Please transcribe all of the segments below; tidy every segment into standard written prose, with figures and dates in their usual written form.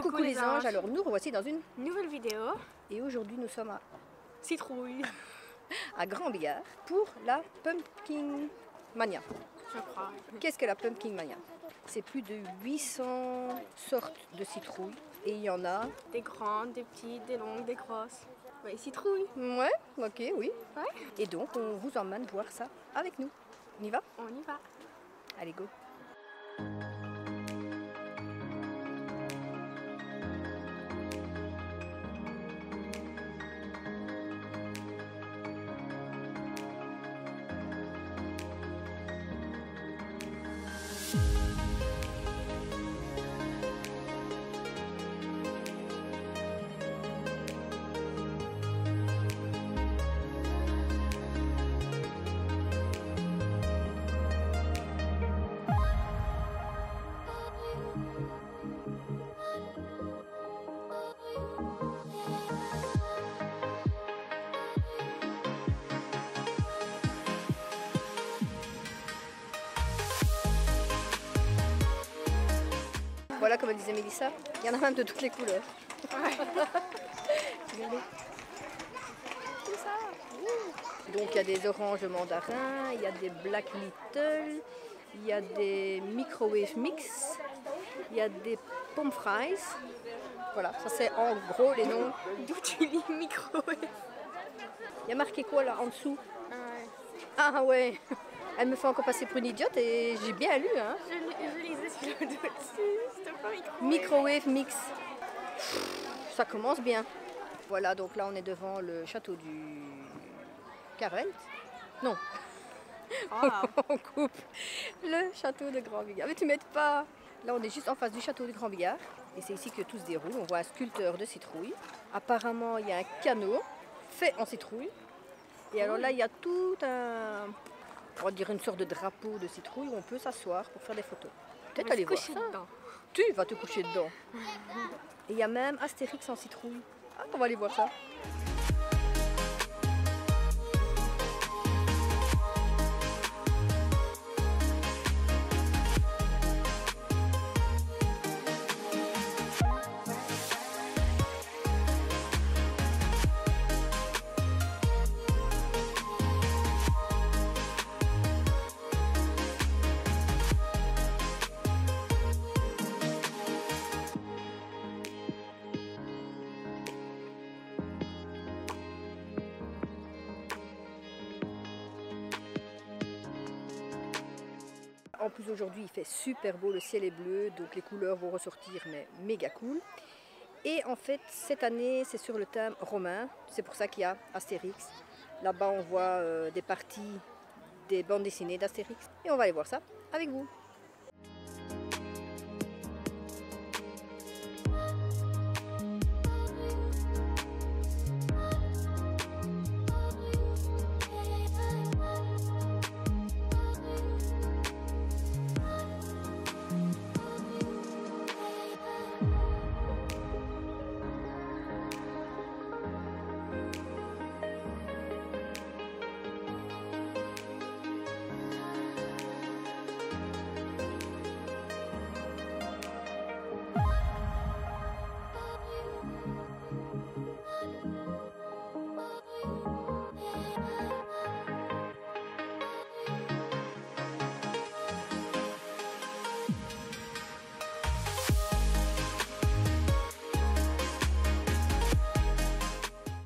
Coucou les anges, alors nous revoici dans une nouvelle vidéo. Et aujourd'hui nous sommes à Citrouille, à Grand Bigard pour la Pumpkin Mania. je crois. Qu'est-ce que la Pumpkin Mania? C'est plus de 800 sortes de citrouilles et il y en a... Des grandes, des petites, des longues, des grosses. Ouais, citrouille. Ouais, ok, oui. Ouais. Et donc on vous emmène voir ça avec nous. On y va? On y va. Allez, go! Voilà, comme disait Mélissa, il y en a même de toutes les couleurs. Ouais. Regardez. C'est ça. Donc il y a des oranges mandarins, il y a des black little, il y a des microwave mix, il y a des pommes fries. Voilà, ça c'est en gros les noms. D'où tu lis microwave? Il y a marqué quoi là en dessous? Ouais. Ah ouais, elle me fait encore passer pour une idiote et j'ai bien lu. Hein. Je lisais sur le dessus, c'était pas microwave. Microwave mix. Ça commence bien. Voilà, donc là on est devant le château du Carvent. Non, on coupe le château de Grand Bigard. Mais tu m'aides pas. Là on est juste en face du château de Grand Bigard. Et c'est ici que tout se déroule. On voit un sculpteur de citrouille. Apparemment il y a un canot fait en citrouille. Et alors là il y a tout un... on va dire une sorte de drapeau de citrouille où on peut s'asseoir pour faire des photos. Peut-être aller voir ça. Dedans. Tu vas te coucher dedans. Et il y a même Astérix en citrouille. Ah, on va aller voir ça. En plus aujourd'hui il fait super beau, le ciel est bleu, donc les couleurs vont ressortir mais méga cool. Et en fait cette année c'est sur le thème romain, c'est pour ça qu'il y a Astérix. Là-bas on voit des parties des bandes dessinées d'Astérix et on va aller voir ça avec vous.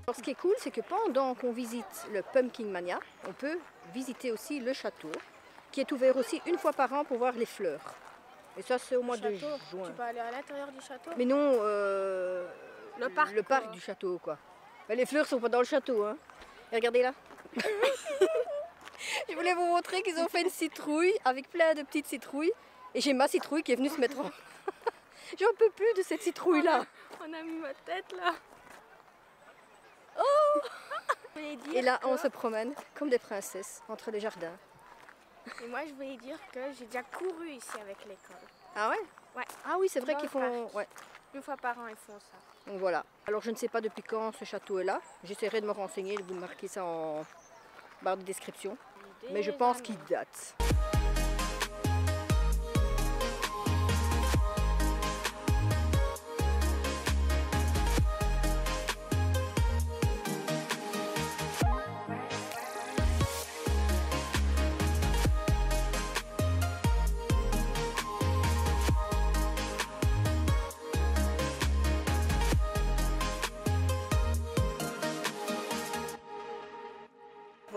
Alors, ce qui est cool, c'est que pendant qu'on visite le Pumpkin Mania, on peut visiter aussi le château, qui est ouvert aussi une fois par an pour voir les fleurs. Et ça, c'est au mois de juin. Tu peux aller à l'intérieur du château? Mais non, le parc du château, quoi. Ben, les fleurs sont pas dans le château, hein. Et regardez là. Je voulais vous montrer qu'ils ont fait une citrouille avec plein de petites citrouilles. Et j'ai ma citrouille qui est venue se mettre en... J'en peux plus de cette citrouille-là. On a mis ma tête là. Oh! Et Et là, on se promène comme des princesses entre les jardins. Et moi, je voulais dire que j'ai déjà couru ici avec l'école. Ah ouais? Ouais. Ah oui, c'est vrai Dans qu'ils le font... parc. Ouais. Une fois par an, ils font ça. Donc voilà. Alors je ne sais pas depuis quand ce château est là. J'essaierai de me renseigner, de vous marquer ça en barre de description. Mais je pense qu'il date.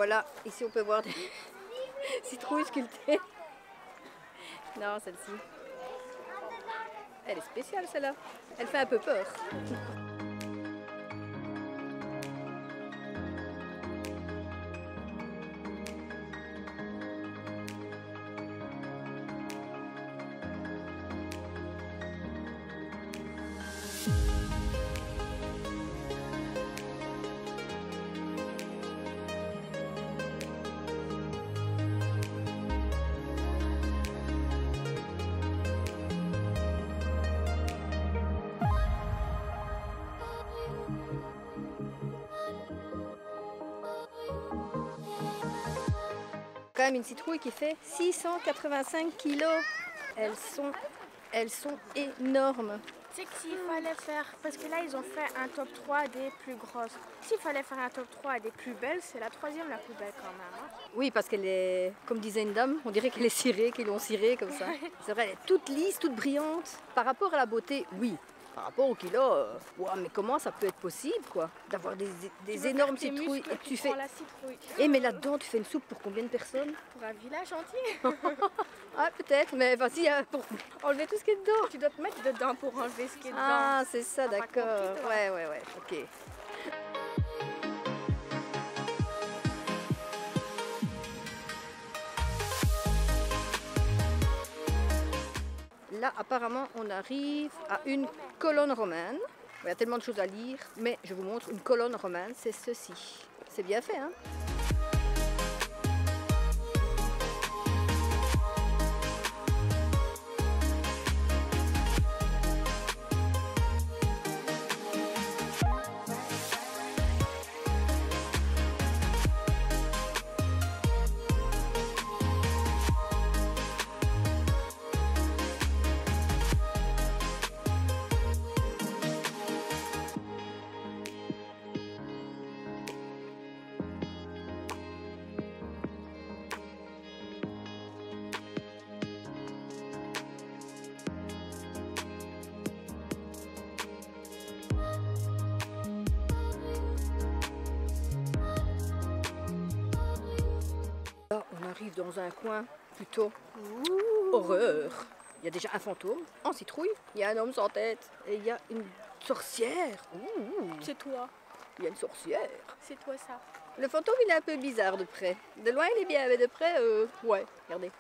Voilà, ici on peut voir des citrouilles sculptées. Non, celle-ci. Elle est spéciale celle-là. Elle fait un peu peur. Quand même une citrouille qui fait 685 kilos. Elles sont énormes. Tu sais que s'il fallait faire, parce que là ils ont fait un top 3 des plus grosses. S'il fallait faire un top 3 des plus belles, c'est la troisième la plus belle quand même. Hein. Oui, parce qu'elle est, comme disait une dame, on dirait qu'elle est cirée, qu'ils l'ont cirée comme ça. C'est vrai, elle est toute lisse, toute brillante. Par rapport à la beauté, oui. Par rapport au kilo, wow, mais comment ça peut être possible, quoi, d'avoir des énormes citrouilles et tu fais la citrouille. Et mais là-dedans, tu fais une soupe pour combien de personnes? Pour un village entier. Ah, peut-être, mais vas-y, pour enlever tout ce qui est dedans. Tu dois te mettre dedans pour enlever ce qui est dedans. Ah, c'est ça, d'accord. Ouais, ok. Là, apparemment, on arrive à une colonne romaine. Il y a tellement de choses à lire, mais je vous montre une colonne romaine, c'est ceci. C'est bien fait, hein? Là, on arrive dans un coin plutôt horreur. Il y a déjà un fantôme en citrouille, il y a un homme sans tête et il y a une sorcière. C'est toi. Il y a une sorcière. C'est toi ça. Le fantôme, il est un peu bizarre de près. De loin, il est bien, mais de près, ouais, regardez.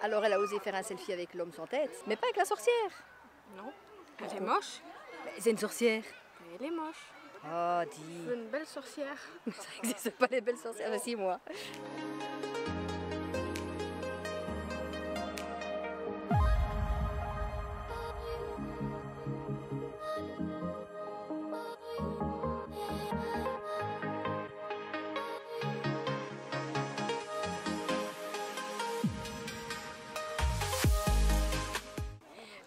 Alors elle a osé faire un selfie avec l'homme sans tête, mais pas avec la sorcière. Non, elle est moche. Mais c'est une sorcière. Mais elle est moche. Oh, dis. C'est une belle sorcière. Ça n'existe pas les belles sorcières, mais si moi.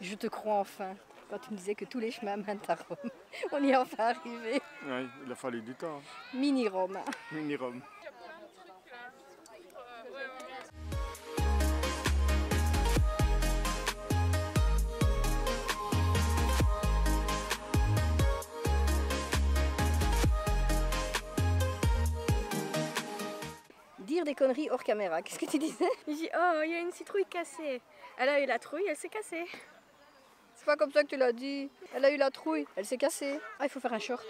Je te crois enfin, quand tu me disais que tous les chemins mènent à Rome. On y est enfin arrivé. Oui, il a fallu du temps. Mini-Rome. Mini-Rome. Dire des conneries hors caméra, qu'est-ce que tu disais? J'ai dit, oh, il y a une citrouille cassée. Elle a eu la trouille, elle s'est cassée. C'est pas comme ça que tu l'as dit. Elle a eu la trouille, elle s'est cassée. Ah, il faut faire un short.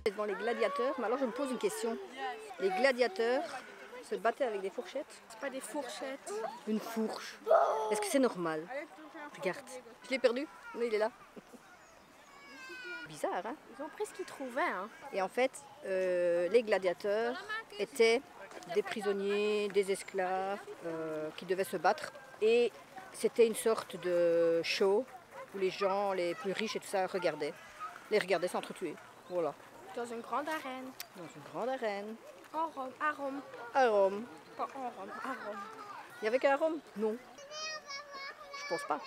Devant les gladiateurs, mais alors je me pose une question. Les gladiateurs se battaient avec des fourchettes? C'est pas des fourchettes. Une fourche. Est-ce que c'est normal? Regarde, je l'ai perdu. Mais il est là. Bizarre, hein? Ils ont pris ce qu'ils trouvaient, hein. Et en fait, les gladiateurs étaient des prisonniers, des esclaves qui devaient se battre. Et c'était une sorte de show où les gens les plus riches et tout ça regardaient. Les regardaient s'entretuer. Voilà. Dans une grande arène. Dans une grande arène. En Rome, à Rome. À Rome. Pas en Rome, à Rome. Il y avait qu'à Rome? Non. Je pense pas.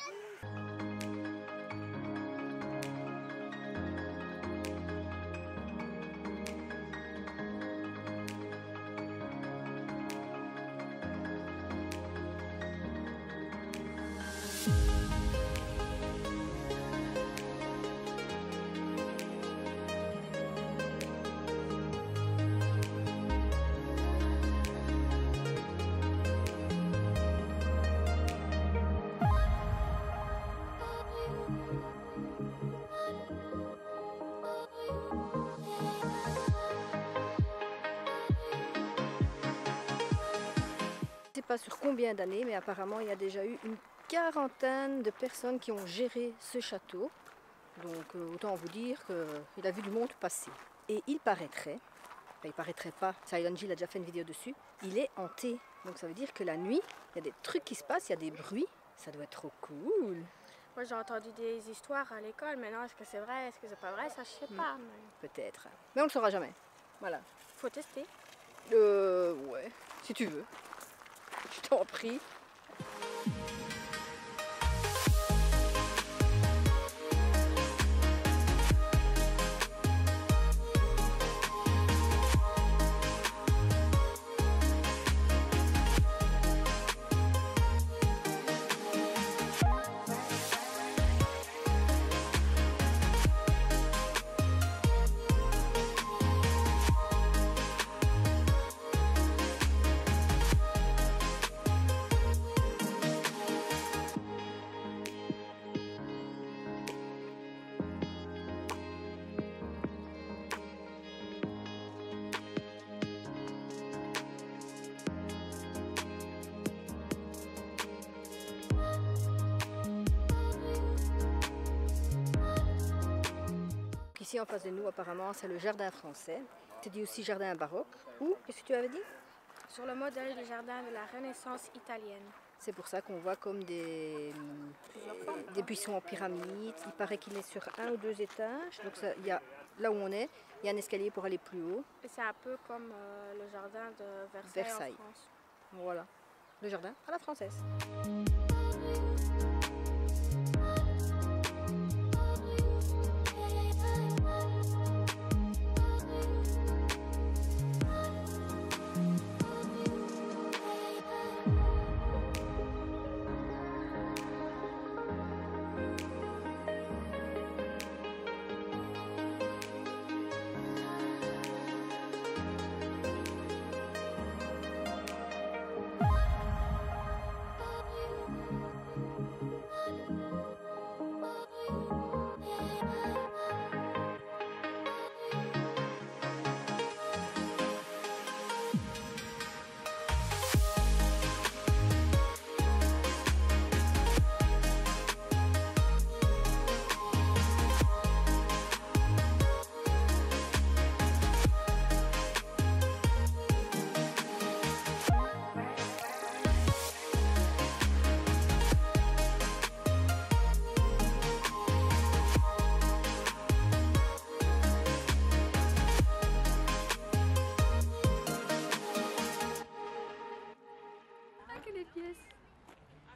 Je ne sais pas sur combien d'années, mais apparemment il y a déjà eu une quarantaine de personnes qui ont géré ce château. Donc autant vous dire qu'il a vu du monde passer. Et il paraîtrait, enfin il paraîtrait pas, Silent Jill a déjà fait une vidéo dessus, il est hanté. Donc ça veut dire que la nuit, il y a des trucs qui se passent, il y a des bruits, ça doit être trop cool. Moi j'ai entendu des histoires à l'école, mais non, est-ce que c'est vrai, est-ce que c'est pas vrai, ça je sais pas. Mais... Peut-être. Mais on ne le saura jamais. Voilà. Faut tester. Ouais, si tu veux. Je t'en prie. Ici en face de nous, apparemment, c'est le jardin français. Tu dis aussi jardin baroque. Ou, qu'est-ce que tu avais dit? Sur le modèle du jardin de la Renaissance italienne. C'est pour ça qu'on voit comme des buissons en pyramide. Il paraît qu'il est sur 1 ou 2 étages. Donc ça, il y a, là où on est, il y a un escalier pour aller plus haut. Et c'est un peu comme le jardin de Versailles en France. Voilà, le jardin à la française.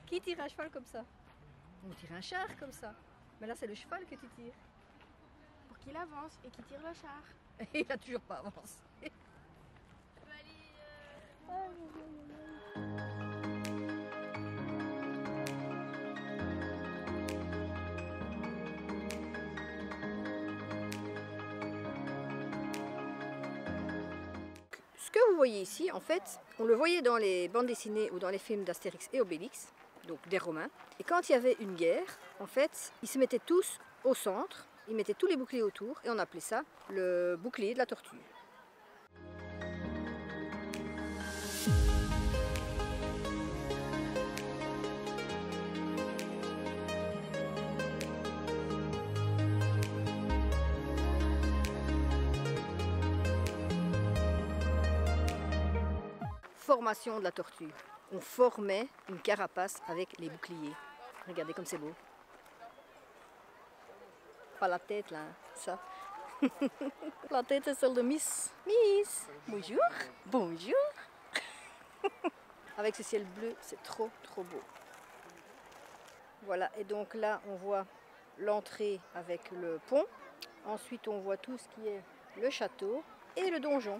Qui tire un cheval comme ça? On tire un char comme ça. Mais là, c'est le cheval que tu tires. Pour qu'il avance et qu'il tire le char. Et il n'a toujours pas avancé. Ce que vous voyez ici, en fait, on le voyait dans les bandes dessinées ou dans les films d'Astérix et Obélix, donc des Romains. Et quand il y avait une guerre, en fait, ils se mettaient tous au centre, ils mettaient tous les boucliers autour et on appelait ça le bouclier de la tortue. Formation de la tortue. On formait une carapace avec les boucliers. Regardez comme c'est beau. Pas la tête là, ça. La tête c'est celle de Miss. Miss, bonjour. Bonjour. Avec ce ciel bleu, c'est trop beau. Voilà, et donc là, on voit l'entrée avec le pont. Ensuite, on voit tout ce qui est le château et le donjon.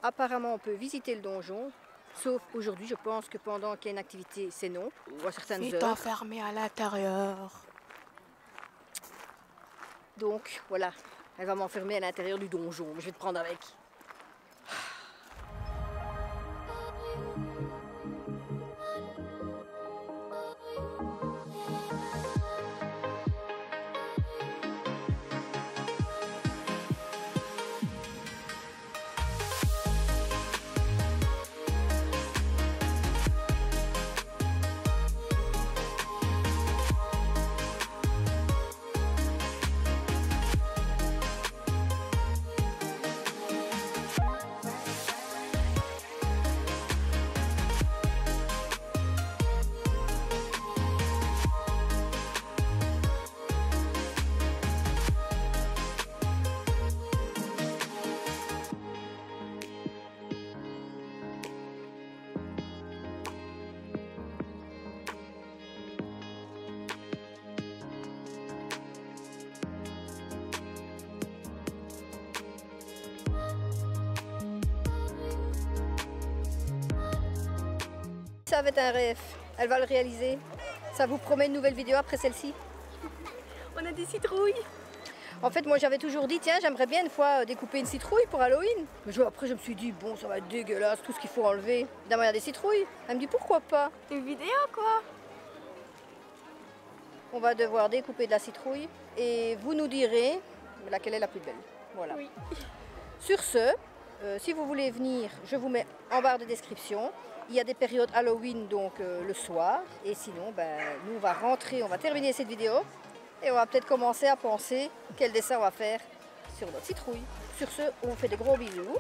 Apparemment, on peut visiter le donjon, sauf aujourd'hui, je pense que pendant qu'il y a une activité, c'est non, ou à certaines heures. Il est enfermé à l'intérieur. Donc, voilà, elle va m'enfermer à l'intérieur du donjon, mais je vais te prendre avec. Ça avait un rêve, elle va le réaliser. Ça vous promet une nouvelle vidéo après celle-ci? On a des citrouilles. En fait, moi j'avais toujours dit, tiens, j'aimerais bien une fois découper une citrouille pour Halloween. Mais après, je me suis dit, bon, ça va être dégueulasse, tout ce qu'il faut enlever. D'abord, il y a des citrouilles. Elle me dit, pourquoi pas? Une vidéo quoi? On va devoir découper de la citrouille et vous nous direz laquelle est la plus belle. Voilà. Oui. Sur ce, si vous voulez venir, je vous mets en barre de description. Il y a des périodes Halloween, donc le soir. Et sinon, nous, on va rentrer, on va terminer cette vidéo. Et on va peut-être commencer à penser quel dessin on va faire sur notre citrouille. Sur ce, on vous fait des gros bisous.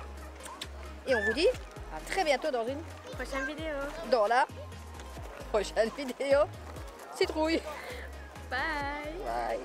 Et on vous dit à très bientôt dans une Prochaine vidéo. Dans la prochaine vidéo. Citrouille. Bye. Bye.